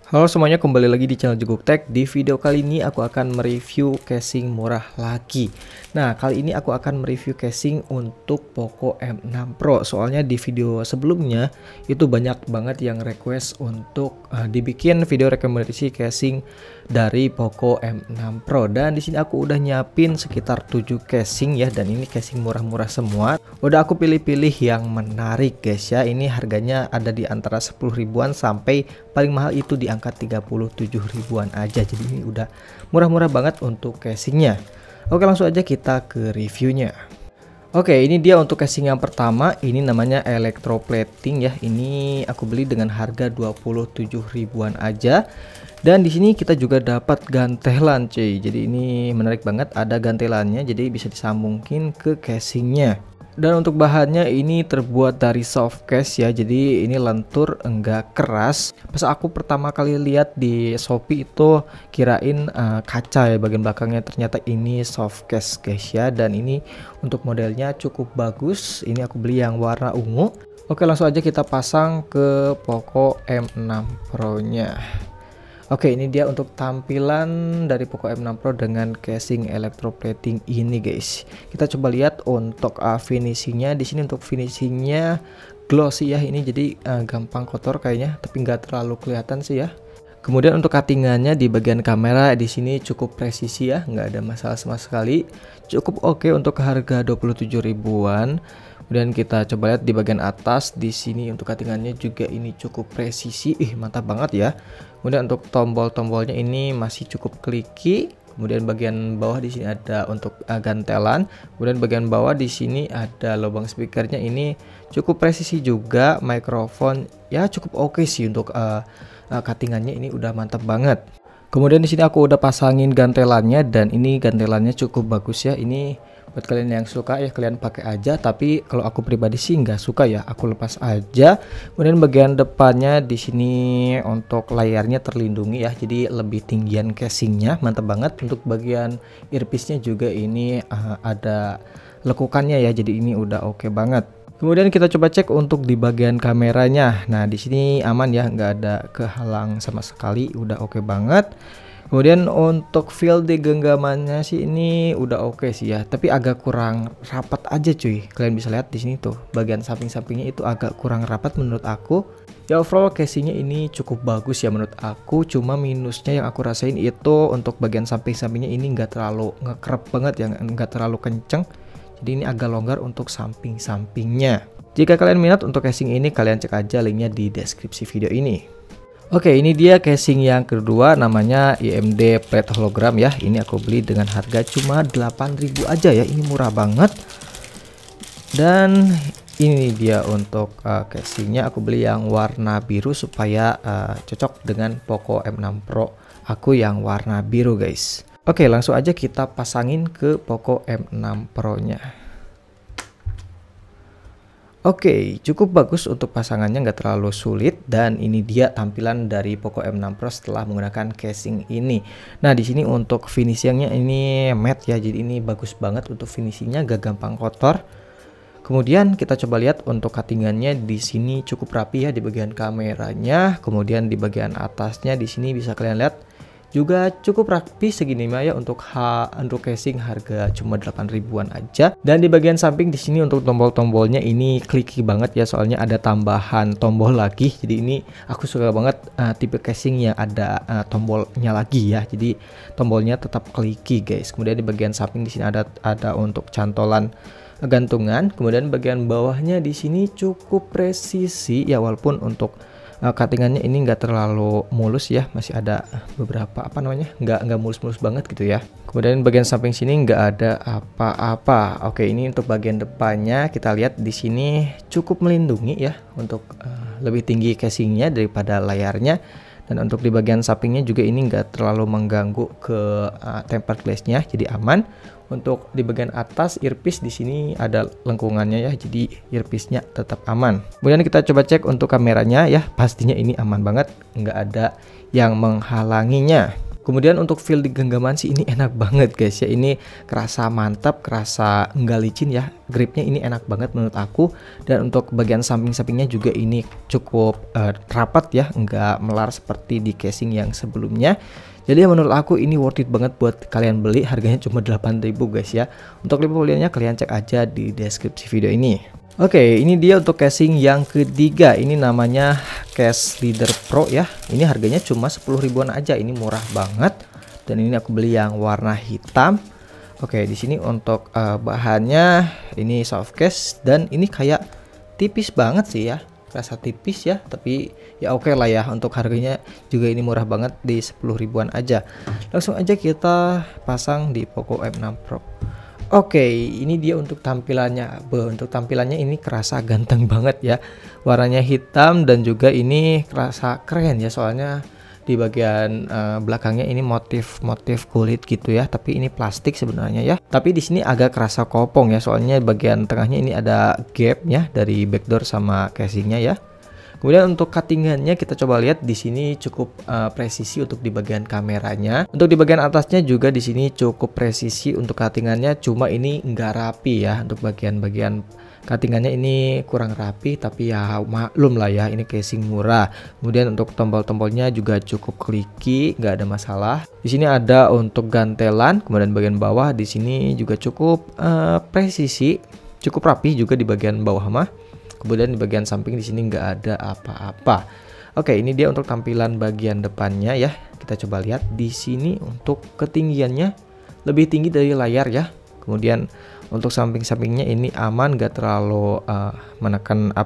Halo semuanya, kembali lagi di channel Juguk Tech. Di video kali ini aku akan mereview casing murah lagi. Nah, kali ini aku akan mereview casing untuk Poco M6 Pro. Soalnya di video sebelumnya itu banyak banget yang request untuk dibikin video rekomendasi casing dari Poco M6 Pro. Dan di sini aku udah nyiapin sekitar 7 casing ya, dan ini casing murah-murah semua. Udah aku pilih-pilih yang menarik guys ya. Ini harganya ada di antara 10 ribuan sampai paling mahal itu di angka 37 ribuan aja. Jadi ini udah murah-murah banget untuk casingnya. Oke, langsung aja kita ke reviewnya. Oke, ini dia untuk casing yang pertama. Ini namanya electroplating ya. Ini aku beli dengan harga 27 ribuan aja. Dan di sini kita juga dapat gantelan cuy. Jadi ini menarik banget, ada gantelannya, jadi bisa disambungin ke casingnya. Dan untuk bahannya ini terbuat dari soft case ya, jadi ini lentur enggak keras. Pas aku pertama kali lihat di Shopee itu kirain kaca ya bagian belakangnya, ternyata ini soft case guys ya. Dan ini untuk modelnya cukup bagus, ini aku beli yang warna ungu. Oke, langsung aja kita pasang ke Poco M6 Pro nya. Oke, ini dia untuk tampilan dari Poco M6 Pro dengan casing electroplating ini guys. Kita coba lihat untuk finishingnya. Di sini untuk finishingnya glossy ya, ini jadi gampang kotor kayaknya, tapi nggak terlalu kelihatan sih ya. Kemudian untuk cuttingannya di bagian kamera di sini cukup presisi ya, nggak ada masalah sama sekali. Cukup oke untuk harga 27 ribuan. Kemudian kita coba lihat di bagian atas, di sini untuk cuttingannya juga ini cukup presisi, mantap banget ya. Kemudian untuk tombol-tombolnya ini masih cukup kliki. Kemudian bagian bawah di sini ada untuk gantelan. Kemudian bagian bawah di sini ada lubang speakernya, ini cukup presisi juga. Mikrofon ya cukup oke sih untuk cuttingannya, ini udah mantap banget. Kemudian di sini aku udah pasangin gantelannya, dan ini gantelannya cukup bagus ya. Ini buat kalian yang suka ya kalian pakai aja, tapi kalau aku pribadi sih nggak suka ya, aku lepas aja. Kemudian bagian depannya di sini untuk layarnya terlindungi ya, jadi lebih tinggian casingnya, mantap banget. Untuk bagian earpiece-nya juga ini ada lekukannya ya, jadi ini udah oke banget. Kemudian kita coba cek untuk di bagian kameranya. Nah, di sini aman ya, nggak ada kehalang sama sekali, udah oke banget. Kemudian untuk feel di genggamannya sih ini udah oke sih ya, tapi agak kurang rapat aja cuy. Kalian bisa lihat di sini tuh, bagian samping-sampingnya itu agak kurang rapat menurut aku. Ya overall casingnya ini cukup bagus ya menurut aku, cuma minusnya yang aku rasain itu untuk bagian samping-sampingnya ini nggak terlalu ngekrep banget ya, nggak terlalu kenceng. Jadi ini agak longgar untuk samping-sampingnya. Jika kalian minat untuk casing ini, kalian cek aja linknya di deskripsi video ini. Oke, ini dia casing yang kedua, namanya IMD plate hologram ya. Ini aku beli dengan harga cuma 8.000 aja ya, ini murah banget. Dan ini dia untuk casingnya, aku beli yang warna biru supaya cocok dengan Poco M6 Pro aku yang warna biru guys. Oke, langsung aja kita pasangin ke Poco M6 Pro nya. Oke, cukup bagus untuk pasangannya, nggak terlalu sulit. Dan ini dia tampilan dari Poco M6 Pro setelah menggunakan casing ini. Nah, di sini untuk finishingnya ini matte ya, jadi ini bagus banget untuk finishingnya, gak gampang kotor. Kemudian kita coba lihat untuk cuttingannya, di sini cukup rapi ya di bagian kameranya. Kemudian di bagian atasnya di sini bisa kalian lihat juga cukup rapi segini mah ya, untuk casing harga cuma 8 ribuan aja. Dan di bagian samping di sini untuk tombol-tombolnya ini kliki banget ya, soalnya ada tambahan tombol lagi. Jadi ini aku suka banget tipe casing yang ada tombolnya lagi ya. Jadi tombolnya tetap kliki guys. Kemudian di bagian samping di sini ada untuk cantolan gantungan. Kemudian bagian bawahnya di sini cukup presisi ya, walaupun untuk cuttingannya ini nggak terlalu mulus ya, masih ada beberapa nggak mulus-mulus banget gitu ya. Kemudian bagian samping sini nggak ada apa-apa. Oke, ini untuk bagian depannya kita lihat di sini cukup melindungi ya, untuk lebih tinggi casingnya daripada layarnya. Dan untuk di bagian sampingnya juga ini nggak terlalu mengganggu ke tempered glass-nya, jadi aman. Untuk di bagian atas earpiece di sini ada lengkungannya ya, jadi earpiece-nya tetap aman. Kemudian kita coba cek untuk kameranya ya, pastinya ini aman banget, nggak ada yang menghalanginya. Kemudian untuk feel di genggaman sih ini enak banget guys ya. Ini kerasa mantap, kerasa nggak licin ya. Gripnya ini enak banget menurut aku. Dan untuk bagian samping-sampingnya juga ini cukup rapat ya, nggak melar seperti di casing yang sebelumnya. Jadi menurut aku ini worth it banget buat kalian beli. Harganya cuma 8.000 guys ya. Untuk link pembeliannya kalian cek aja di deskripsi video ini. Oke, ini dia untuk casing yang ketiga. Ini namanya Case Leader Pro ya. Ini harganya cuma 10 ribuan aja. Ini murah banget. Dan ini aku beli yang warna hitam. Oke, di sini untuk bahannya ini soft case dan ini kayak tipis banget sih ya. Rasa tipis ya, tapi ya oke lah ya. Untuk harganya juga ini murah banget di 10 ribuan aja. Langsung aja kita pasang di Poco M6 Pro. Oke, ini dia untuk tampilannya. Untuk tampilannya ini kerasa ganteng banget ya. Warnanya hitam dan juga ini kerasa keren ya, soalnya di bagian belakangnya ini motif kulit gitu ya, tapi ini plastik sebenarnya ya. Tapi di sini agak kerasa kopong ya, soalnya bagian tengahnya ini ada gap ya dari backdoor sama casingnya ya. Kemudian untuk cuttingannya kita coba lihat, di sini cukup presisi untuk di bagian kameranya. Untuk di bagian atasnya juga di sini cukup presisi untuk cuttingannya, cuma ini nggak rapi ya. Untuk bagian-bagian cuttingannya ini kurang rapi, tapi ya maklum lah ya, ini casing murah. Kemudian untuk tombol-tombolnya juga cukup kliki, nggak ada masalah. Di sini ada untuk gantelan, kemudian bagian bawah di sini juga cukup presisi, cukup rapi juga di bagian bawah mah. Kemudian di bagian samping di sini nggak ada apa-apa. Oke, ini dia untuk tampilan bagian depannya ya. Kita coba lihat di sini untuk ketinggiannya lebih tinggi dari layar ya. Kemudian untuk samping-sampingnya ini aman, nggak terlalu menekan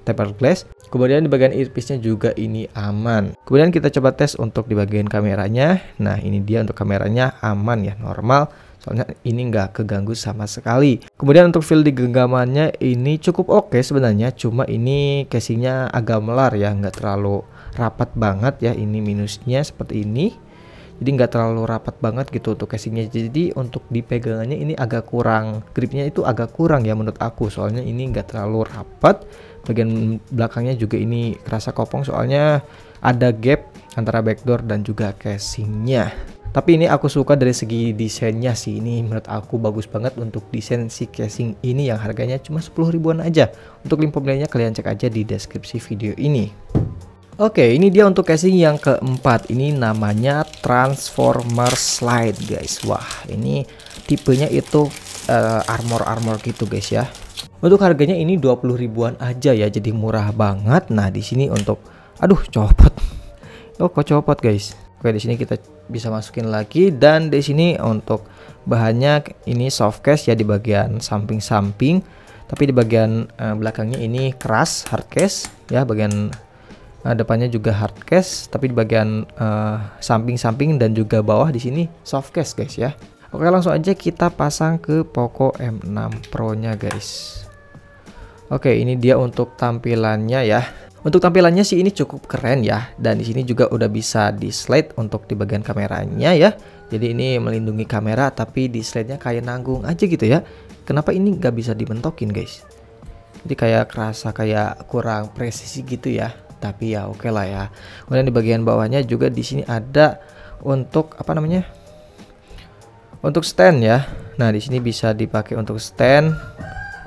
tempered glass. Kemudian di bagian earpiece-nya juga ini aman. Kemudian kita coba tes untuk di bagian kameranya. Nah, ini dia untuk kameranya aman ya, normal. Soalnya ini nggak keganggu sama sekali. Kemudian untuk feel di genggamannya ini cukup oke sebenarnya, cuma ini casingnya agak melar ya, nggak terlalu rapat banget ya. Ini minusnya seperti ini, jadi nggak terlalu rapat banget gitu untuk casingnya. Jadi untuk dipegangannya ini agak kurang, gripnya itu agak kurang ya menurut aku, soalnya ini nggak terlalu rapat. Bagian belakangnya juga ini kerasa kopong, soalnya ada gap antara backdoor dan juga casingnya. Tapi ini aku suka dari segi desainnya sih, ini menurut aku bagus banget untuk desain si casing ini yang harganya cuma 10 ribuan aja. Untuk link pembeliannya kalian cek aja di deskripsi video ini. Oke, ini dia untuk casing yang keempat. Ini namanya Transformer Slide guys. Wah, ini tipenya itu armor gitu guys ya. Untuk harganya ini 20 ribuan aja ya, jadi murah banget. Nah, di sini untuk copot. Oh, kok copot guys. Oke, di sini kita bisa masukin lagi, dan di sini untuk bahannya ini soft case ya di bagian samping-samping, tapi di bagian belakangnya ini keras hard case ya. Bagian depannya juga hard case, tapi di bagian samping-samping dan juga bawah di sini soft case guys ya. Oke, langsung aja kita pasang ke Poco M6 Pro nya guys. Oke, ini dia untuk tampilannya ya. Untuk tampilannya sih ini cukup keren ya, dan di sini juga udah bisa di slide untuk di bagian kameranya ya. Jadi ini melindungi kamera, tapi di slide-nya kayak nanggung aja gitu ya. Kenapa ini nggak bisa dibentokin guys? Jadi kayak kerasa kayak kurang presisi gitu ya. Tapi ya oke lah ya. Kemudian di bagian bawahnya juga di sini ada untuk untuk stand ya. Nah, di sini bisa dipakai untuk stand.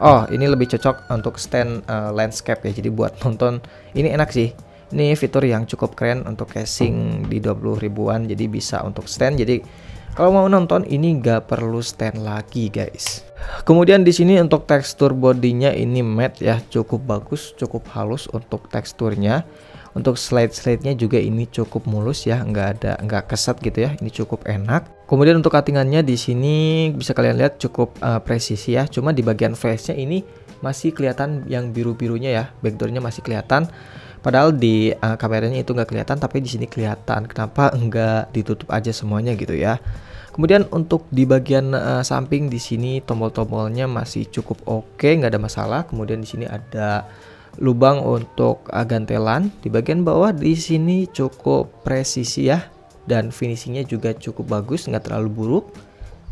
Oh, ini lebih cocok untuk stand landscape ya. Jadi buat nonton ini enak sih. Ini fitur yang cukup keren untuk casing di 20 ribuan. Jadi bisa untuk stand. Jadi kalau mau nonton ini nggak perlu stand lagi guys. Kemudian di sini untuk tekstur bodinya ini matte ya, cukup bagus, cukup halus untuk teksturnya. Untuk slide-nya juga ini cukup mulus ya, nggak kesat gitu ya. Ini cukup enak. Kemudian untuk cuttingannya di sini bisa kalian lihat cukup presisi ya. Cuma di bagian flashnya ini masih kelihatan yang biru-birunya ya. Backdoornya masih kelihatan. Padahal di kameranya itu nggak kelihatan, tapi di sini kelihatan. Kenapa nggak ditutup aja semuanya gitu ya? Kemudian untuk di bagian samping di sini tombol-tombolnya masih cukup oke, nggak ada masalah. Kemudian di sini ada lubang untuk gantelan. Di bagian bawah di sini cukup presisi ya, dan finishingnya juga cukup bagus, nggak terlalu buruk.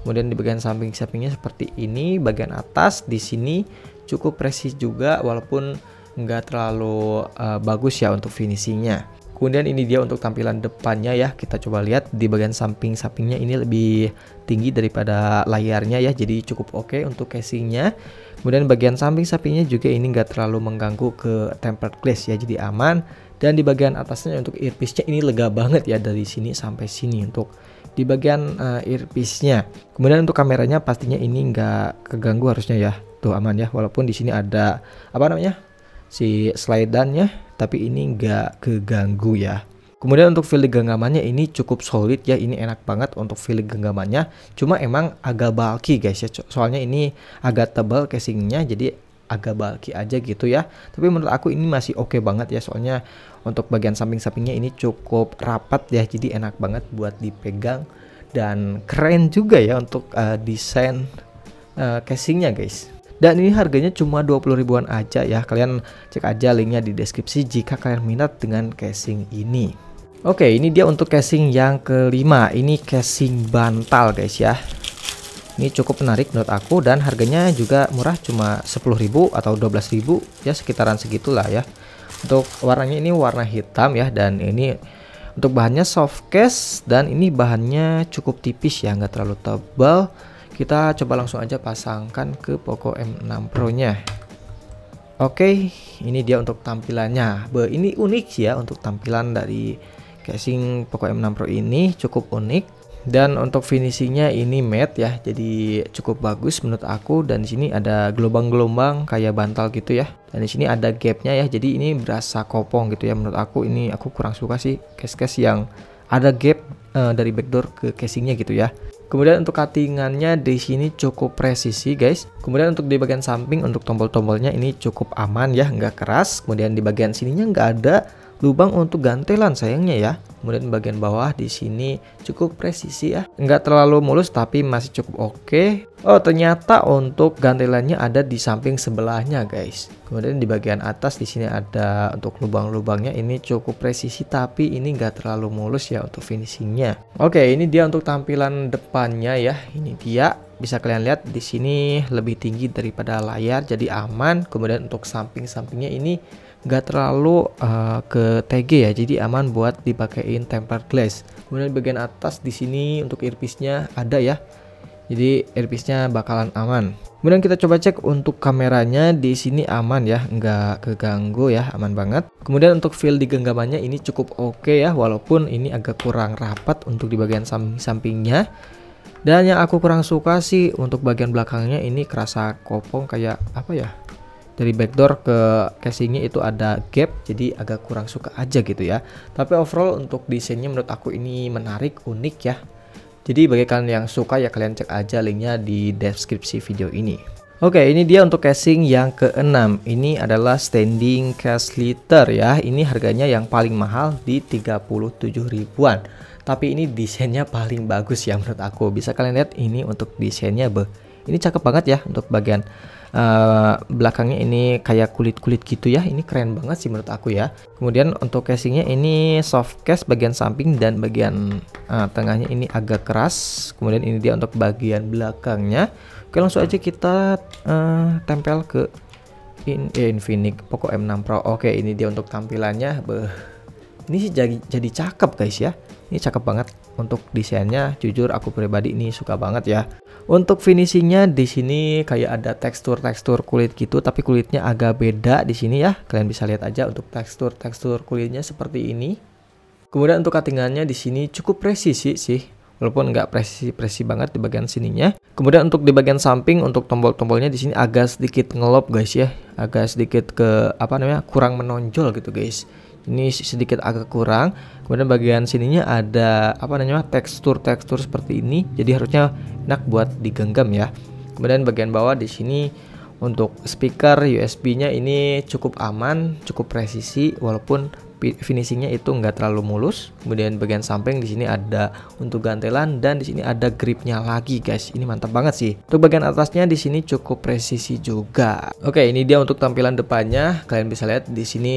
Kemudian di bagian samping-sampingnya seperti ini. Bagian atas di sini cukup presisi juga, walaupun nggak terlalu bagus ya untuk finishingnya. Kemudian ini dia untuk tampilan depannya ya. Kita coba lihat di bagian samping-sampingnya ini lebih tinggi daripada layarnya ya. Jadi cukup oke untuk casingnya. Kemudian bagian samping-sampingnya juga ini enggak terlalu mengganggu ke tempered glass ya. Jadi aman. Dan di bagian atasnya untuk earpiece-nya ini lega banget ya, dari sini sampai sini untuk di bagian earpiece-nya. Kemudian untuk kameranya pastinya ini enggak keganggu harusnya ya. Tuh aman ya, walaupun di sini ada apa namanya? Si slide-nya, tapi ini enggak keganggu ya. Kemudian untuk feel genggamannya ini cukup solid ya, ini enak banget untuk feel genggamannya. Cuma emang agak bulky guys ya, soalnya ini agak tebal casingnya, jadi agak bulky aja gitu ya. Tapi menurut aku ini masih oke banget ya, soalnya untuk bagian samping-sampingnya ini cukup rapat ya, jadi enak banget buat dipegang dan keren juga ya untuk desain casingnya guys. Dan ini harganya cuma 20 ribuan aja ya. Kalian cek aja linknya di deskripsi jika kalian minat dengan casing ini. Oke, ini dia untuk casing yang kelima. Ini casing bantal guys ya. Ini cukup menarik menurut aku dan harganya juga murah, cuma 10.000 atau 12.000 ya, sekitaran segitulah ya. Untuk warnanya ini warna hitam ya, dan ini untuk bahannya soft case dan ini bahannya cukup tipis ya, nggak terlalu tebal. Kita coba langsung aja pasangkan ke Poco M6 Pro nya. Oke, ini dia untuk tampilannya. Ini unik sih ya, untuk tampilan dari casing Poco M6 Pro ini cukup unik. Dan untuk finishingnya ini matte ya, jadi cukup bagus menurut aku. Dan di sini ada gelombang-gelombang kayak bantal gitu ya. Dan di sini ada gapnya ya, jadi ini berasa kopong gitu ya. Menurut aku ini aku kurang suka sih case-case yang ada gap dari backdoor ke casingnya gitu ya. Kemudian untuk cuttingannya di sini cukup presisi guys. Kemudian untuk di bagian samping untuk tombol-tombolnya ini cukup aman ya, nggak keras. Kemudian di bagian sininya nggak ada lubang untuk gantelan sayangnya ya. Kemudian bagian bawah di sini cukup presisi ya, nggak terlalu mulus tapi masih cukup oke. Oh ternyata untuk gantelannya ada di samping sebelahnya guys. Kemudian di bagian atas di sini ada untuk lubang-lubangnya, ini cukup presisi tapi ini nggak terlalu mulus ya untuk finishingnya. Oke, ini dia untuk tampilan depannya ya. Ini dia, bisa kalian lihat di sini lebih tinggi daripada layar jadi aman. Kemudian untuk samping-sampingnya ini nggak terlalu ke TG ya, jadi aman buat dipakein tempered glass. Kemudian bagian atas di sini untuk earpiece-nya ada ya, jadi earpiece-nya bakalan aman. Kemudian kita coba cek untuk kameranya, di sini aman ya, nggak keganggu ya, aman banget. Kemudian untuk feel di genggamannya ini cukup oke ya, walaupun ini agak kurang rapat untuk di bagian samping-sampingnya. Dan yang aku kurang suka sih untuk bagian belakangnya ini kerasa kopong kayak apa ya, dari backdoor ke casingnya itu ada gap, jadi agak kurang suka aja gitu ya. Tapi overall untuk desainnya menurut aku ini menarik, unik ya. Jadi bagi kalian yang suka ya kalian cek aja linknya di deskripsi video ini. Oke, ini dia untuk casing yang keenam. Ini adalah standing case liter ya. Ini harganya yang paling mahal di 37 ribuan. Tapi ini desainnya paling bagus ya menurut aku. Bisa kalian lihat ini untuk desainnya, ini cakep banget ya. Untuk bagian belakangnya ini kayak kulit-kulit gitu ya, ini keren banget sih menurut aku ya. Kemudian untuk casingnya ini soft case bagian samping dan bagian tengahnya ini agak keras. Kemudian ini dia untuk bagian belakangnya. Oke, langsung aja kita tempel ke Infinix Poco M6 Pro. Oke, ini dia untuk tampilannya. Ini sih jadi cakep guys ya. Ini cakep banget untuk desainnya. Jujur aku pribadi ini suka banget ya. Untuk finishingnya di sini kayak ada tekstur-tekstur kulit gitu, tapi kulitnya agak beda di sini ya. Kalian bisa lihat aja untuk tekstur kulitnya seperti ini. Kemudian untuk cuttingannya di sini cukup presisi sih, walaupun nggak presisi banget di bagian sininya. Kemudian untuk di bagian samping untuk tombol-tombolnya di sini agak sedikit ngelop guys ya, agak sedikit ke apa namanya, kurang menonjol gitu guys. Ini sedikit agak kurang. Kemudian bagian sininya ada apa namanya, tekstur-tekstur seperti ini, jadi harusnya enak buat digenggam ya. Kemudian bagian bawah di sini untuk speaker USB-nya ini cukup aman, cukup presisi, walaupun finishingnya itu nggak terlalu mulus. Kemudian bagian samping di sini ada untuk gantelan dan di sini ada gripnya lagi guys. Ini mantap banget sih. Untuk bagian atasnya di sini cukup presisi juga. Oke, ini dia untuk tampilan depannya. Kalian bisa lihat di sini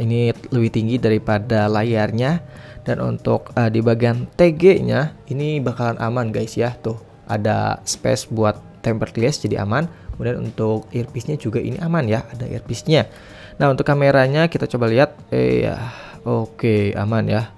ini lebih tinggi daripada layarnya. Dan untuk di bagian TG-nya ini bakalan aman guys ya. Tuh ada space buat tempered glass jadi aman. Kemudian untuk earpiece-nya juga ini aman ya, ada earpiece-nya. Nah untuk kameranya kita coba lihat, Oke, aman ya.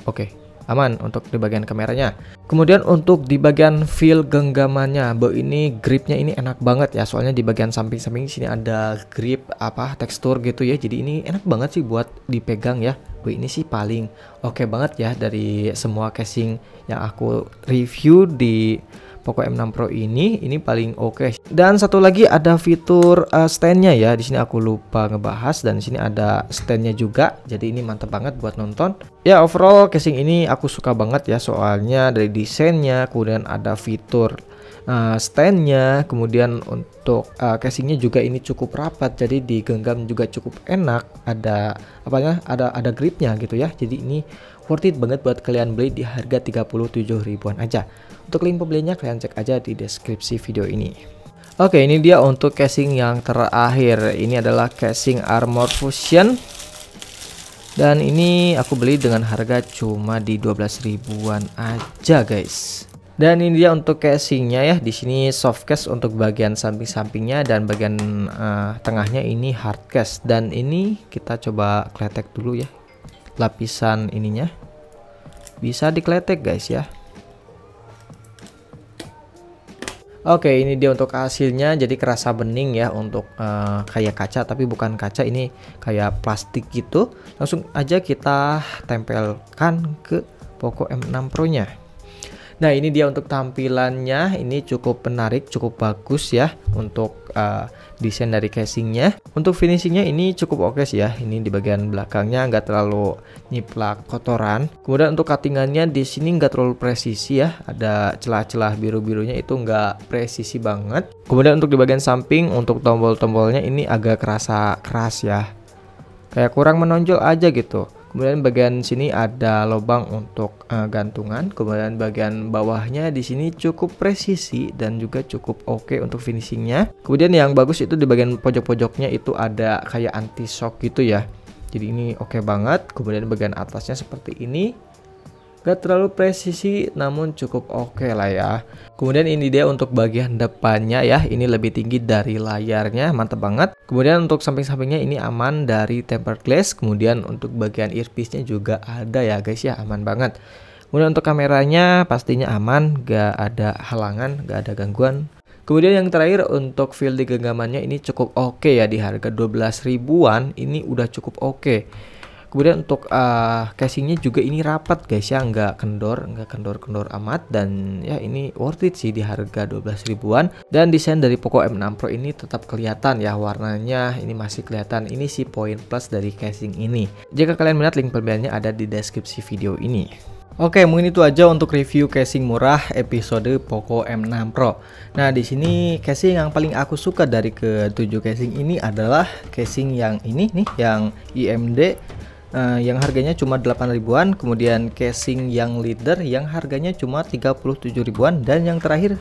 Oke, aman untuk di bagian kameranya. Kemudian untuk di bagian feel genggamannya, ini gripnya ini enak banget ya. Soalnya di bagian samping-samping sini ada grip tekstur gitu ya. Jadi ini enak banget sih buat dipegang ya. Ini sih paling oke banget ya dari semua casing yang aku review di Poco M6 Pro ini paling oke. Dan satu lagi ada fitur standnya ya. Di sini aku lupa ngebahas, dan di sini ada standnya juga. Jadi ini mantap banget buat nonton. Ya, overall casing ini aku suka banget ya, soalnya dari desainnya, kemudian ada fitur standnya, kemudian untuk casingnya juga ini cukup rapat, jadi digenggam juga cukup enak. Ada ada gripnya gitu ya. Jadi ini worth it banget buat kalian beli di harga 37 ribuan aja. Untuk link pembelinya kalian cek aja di deskripsi video ini. Oke, ini dia untuk casing yang terakhir. Ini adalah casing Armor Fusion. Dan ini aku beli dengan harga cuma di 12 ribuan aja, guys. Dan ini dia untuk casingnya ya. Di sini soft case untuk bagian samping-sampingnya, dan bagian tengahnya ini hard case. Dan ini kita coba kletek dulu ya. Lapisan ininya bisa dikletek, guys ya. Oke, ini dia untuk hasilnya. Jadi kerasa bening ya, untuk kayak kaca, tapi bukan kaca, ini kayak plastik gitu. Langsung aja kita tempelkan ke Poco M6 Pro nya. Nah, ini dia untuk tampilannya. Ini cukup menarik, cukup bagus ya untuk desain dari casingnya. Untuk finishingnya ini cukup oke sih ya. Ini di bagian belakangnya nggak terlalu nyiplak kotoran. Kemudian untuk cuttingannya di sini nggak terlalu presisi ya. Ada celah-celah biru-birunya, itu nggak presisi banget. Kemudian untuk di bagian samping, untuk tombol-tombolnya ini agak kerasa keras ya. Kayak kurang menonjol aja gitu. Kemudian bagian sini ada lubang untuk gantungan. Kemudian bagian bawahnya di sini cukup presisi dan juga cukup oke untuk finishingnya. Kemudian yang bagus itu di bagian pojok-pojoknya itu ada kayak anti shock gitu ya. Jadi ini oke banget. Kemudian bagian atasnya seperti ini. Gak terlalu presisi namun cukup oke lah ya. Kemudian ini dia untuk bagian depannya ya. Ini lebih tinggi dari layarnya, mantap banget. Kemudian untuk samping-sampingnya ini aman dari tempered glass. Kemudian untuk bagian earpiece-nya juga ada ya guys ya, aman banget. Kemudian untuk kameranya pastinya aman, gak ada halangan, gak ada gangguan. Kemudian yang terakhir untuk feel di genggamannya ini cukup oke ya, di harga 12 ribuan ini udah cukup oke. Kemudian untuk casingnya juga ini rapat guys ya, nggak kendor amat, dan ya ini worth it sih di harga 12 ribuan. Dan desain dari Poco M6 Pro ini tetap kelihatan ya, warnanya ini masih kelihatan. Ini sih poin plus dari casing ini. Jika kalian minat, link pembeliannya ada di deskripsi video ini. Oke, mungkin itu aja untuk review casing murah episode Poco M6 Pro. Nah, di sini casing yang paling aku suka dari ke-7 casing ini adalah casing yang ini nih, yang IMD. Yang harganya cuma 8 ribuan, kemudian casing yang leader yang harganya cuma 37 ribuan, dan yang terakhir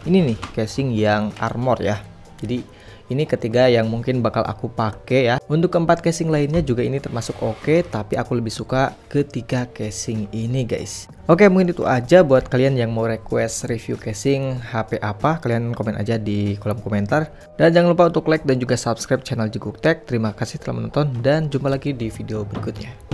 ini nih casing yang armor ya. Jadi ini ketiga yang mungkin bakal aku pakai ya. Untuk keempat casing lainnya juga ini termasuk oke, tapi aku lebih suka ketiga casing ini guys. Oke, mungkin itu aja. Buat kalian yang mau request review casing HP apa, kalian komen aja di kolom komentar. Dan jangan lupa untuk like dan juga subscribe channel Jeguk Tech. Terima kasih telah menonton dan jumpa lagi di video berikutnya.